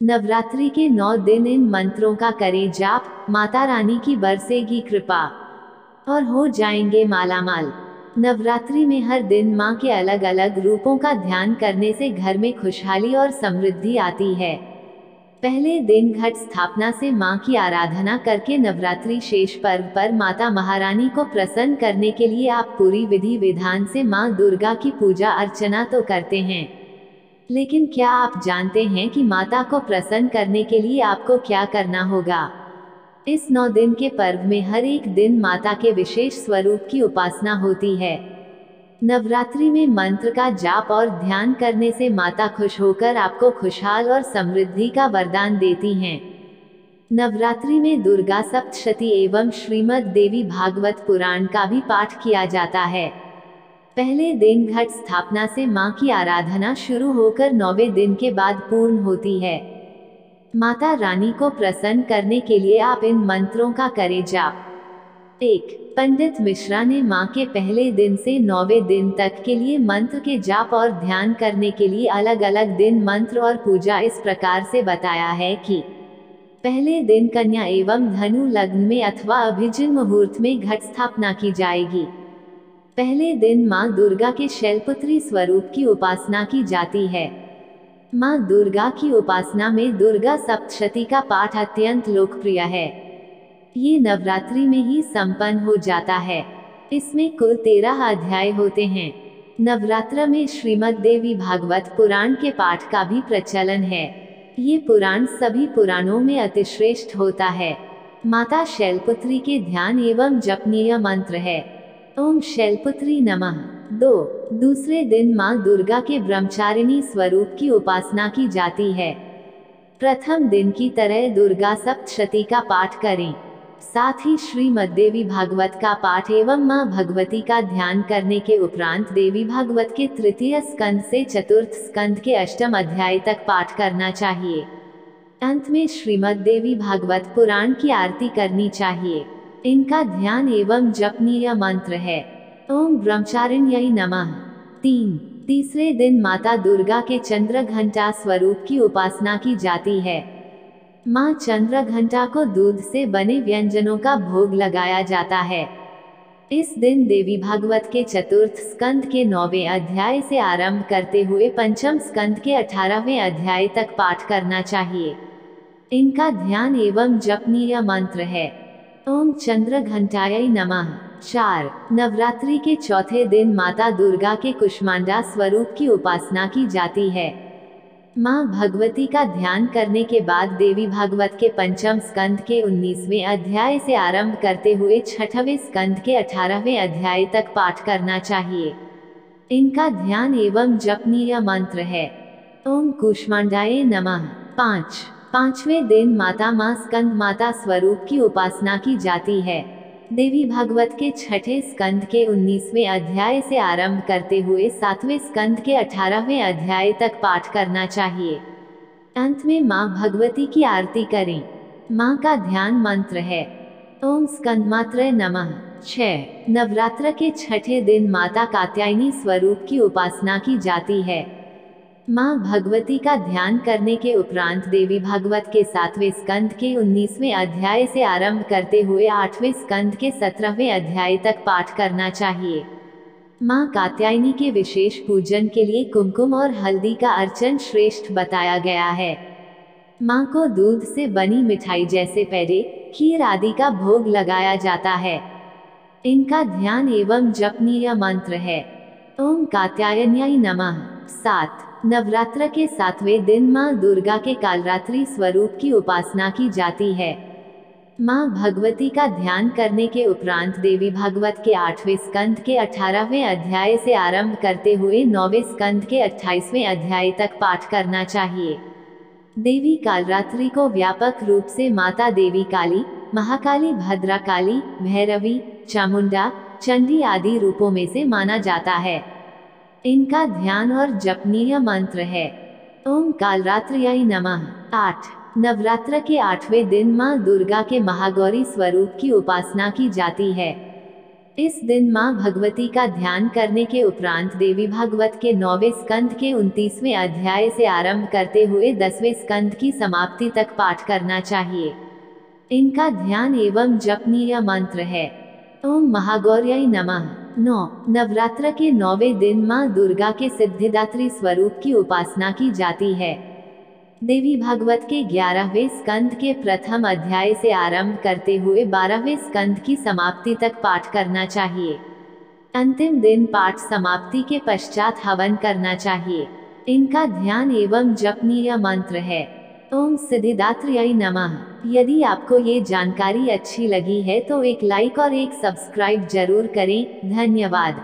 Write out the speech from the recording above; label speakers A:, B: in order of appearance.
A: नवरात्रि के 9 दिन इन मंत्रों का करें जाप, माता रानी की बरसेगी कृपा और हो जाएंगे मालामाल। नवरात्रि में हर दिन माँ के अलग अलग रूपों का ध्यान करने से घर में खुशहाली और समृद्धि आती है। पहले दिन घट स्थापना से माँ की आराधना करके नवरात्रि शेष पर्व पर माता महारानी को प्रसन्न करने के लिए आप पूरी विधि विधान से माँ दुर्गा की पूजा अर्चना तो करते हैं, लेकिन क्या आप जानते हैं कि माता को प्रसन्न करने के लिए आपको क्या करना होगा? इस 9 दिन के पर्व में हर एक दिन माता के विशेष स्वरूप की उपासना होती है। नवरात्रि में मंत्र का जाप और ध्यान करने से माता खुश होकर आपको खुशहाल और समृद्धि का वरदान देती हैं। नवरात्रि में दुर्गा सप्तशती एवं श्रीमद् देवी भागवत पुराण का भी पाठ किया जाता है। पहले दिन घट स्थापना से मां की आराधना शुरू होकर 9वें दिन के बाद पूर्ण होती है। माता रानी को प्रसन्न करने के लिए आप इन मंत्रों का करें जाप। 1. पंडित मिश्रा ने मां के पहले दिन से 9वें दिन तक के लिए मंत्र के जाप और ध्यान करने के लिए अलग अलग दिन मंत्र और पूजा इस प्रकार से बताया है कि पहले दिन कन्या एवं धनु लग्न में अथवा अभिजिन मुहूर्त में घट स्थापना की जाएगी। पहले दिन मां दुर्गा के शैलपुत्री स्वरूप की उपासना की जाती है। मां दुर्गा की उपासना में दुर्गा सप्तशती का पाठ अत्यंत लोकप्रिय है। ये नवरात्रि में ही संपन्न हो जाता है। इसमें कुल 13 अध्याय होते हैं। नवरात्र में श्रीमद् देवी भागवत पुराण के पाठ का भी प्रचलन है। ये पुराण सभी पुराणों में अतिश्रेष्ठ होता है। माता शैलपुत्री के ध्यान एवं जपनीय मंत्र है ओम शैलपुत्री नमः। 2. दूसरे दिन मां दुर्गा के ब्रह्मचारिणी स्वरूप की उपासना की जाती है। प्रथम दिन की तरह दुर्गा सप्तशती का पाठ करें, साथ ही श्रीमद् देवी भागवत का पाठ एवं मां भगवती का ध्यान करने के उपरांत देवी भागवत के तृतीय स्कंद से चतुर्थ स्कंद के अष्टम अध्याय तक पाठ करना चाहिए। अंत में श्रीमद् देवी भागवत पुराण की आरती करनी चाहिए। इनका ध्यान एवं जपनीय मंत्र है ओम ब्रह्मचारिण्यै नमः। 3. तीसरे दिन माता दुर्गा के चंद्र घंटा स्वरूप की उपासना की जाती है। मां चंद्र घंटा को दूध से बने व्यंजनों का भोग लगाया जाता है। इस दिन देवी भागवत के चतुर्थ स्कंद के 9वें अध्याय से आरंभ करते हुए पंचम स्कंद के 18वें अध्याय तक पाठ करना चाहिए। इनका ध्यान एवं जपनीय मंत्र है ओम चंद्र घंटाय नमः। 4. नवरात्रि के चौथे दिन माता दुर्गा के कुष्मांडा स्वरूप की उपासना की जाती है। मां भगवती का ध्यान करने के बाद देवी भागवत के पंचम स्कंद के 19वें अध्याय से आरंभ करते हुए 6वें स्कंद के 18वें अध्याय तक पाठ करना चाहिए। इनका ध्यान एवं जपनीय मंत्र है ओम कुष्मांडाय नमः। 5. पांचवें दिन मां स्कंद माता स्वरूप की उपासना की जाती है। देवी भागवत के 6ठे स्कंद के 19वें अध्याय से आरंभ करते हुए 7वें स्कंद के 18वें अध्याय तक पाठ करना चाहिए। अंत में मां भगवती की आरती करें। मां का ध्यान मंत्र है ओम स्कंदमात्रय नमः। 6. नवरात्र के 6ठे दिन माता कात्यायनी स्वरूप की उपासना की जाती है। मां भगवती का ध्यान करने के उपरांत देवी भागवत के 7वें स्कंद के 19वें अध्याय से आरंभ करते हुए 8वें स्कंद के 17वें अध्याय तक पाठ करना चाहिए। मां कात्यायनी के विशेष पूजन के लिए कुमकुम और हल्दी का अर्चन श्रेष्ठ बताया गया है। मां को दूध से बनी मिठाई जैसे पेड़े, खीर आदि का भोग लगाया जाता है। इनका ध्यान एवं जपनीय मंत्र है ओम कात्यायन्याय नमः। 7. नवरात्र के 7वें दिन मां दुर्गा के कालरात्रि स्वरूप की उपासना की जाती है। मां भगवती का ध्यान करने के उपरांत देवी भागवत के 8वें स्कंद के 18वें अध्याय से आरंभ करते हुए 9वें स्कंद के 28वें अध्याय तक पाठ करना चाहिए। देवी कालरात्रि को व्यापक रूप से माता देवी काली, महाकाली, भद्रकाली, भैरवी, चामुंडा, चंडी आदि रूपों में से माना जाता है। इनका ध्यान और जपनीय मंत्र है ओम कालरात्र्याय नमः। 8. नवरात्र के 8वें दिन मां दुर्गा के महागौरी स्वरूप की उपासना की जाती है। इस दिन माँ भगवती का ध्यान करने के उपरांत देवी भागवत के 9वें स्कंद के 29वें अध्याय से आरंभ करते हुए 10वें स्कंद की समाप्ति तक पाठ करना चाहिए। इनका ध्यान एवं जपनीय मंत्र है ओम महागौर्यै नमः। 9 नवरात्र के 9वें दिन माँ दुर्गा के सिद्धिदात्री स्वरूप की उपासना की जाती है। देवी भागवत के 11वें स्कंद के प्रथम अध्याय से आरंभ करते हुए 12वें स्कंद की समाप्ति तक पाठ करना चाहिए। अंतिम दिन पाठ समाप्ति के पश्चात हवन करना चाहिए। इनका ध्यान एवं जपनीय मंत्र है ओम सिद्धिदात्र्यै नमः। यदि आपको ये जानकारी अच्छी लगी है तो एक लाइक और एक सब्सक्राइब जरूर करें। धन्यवाद।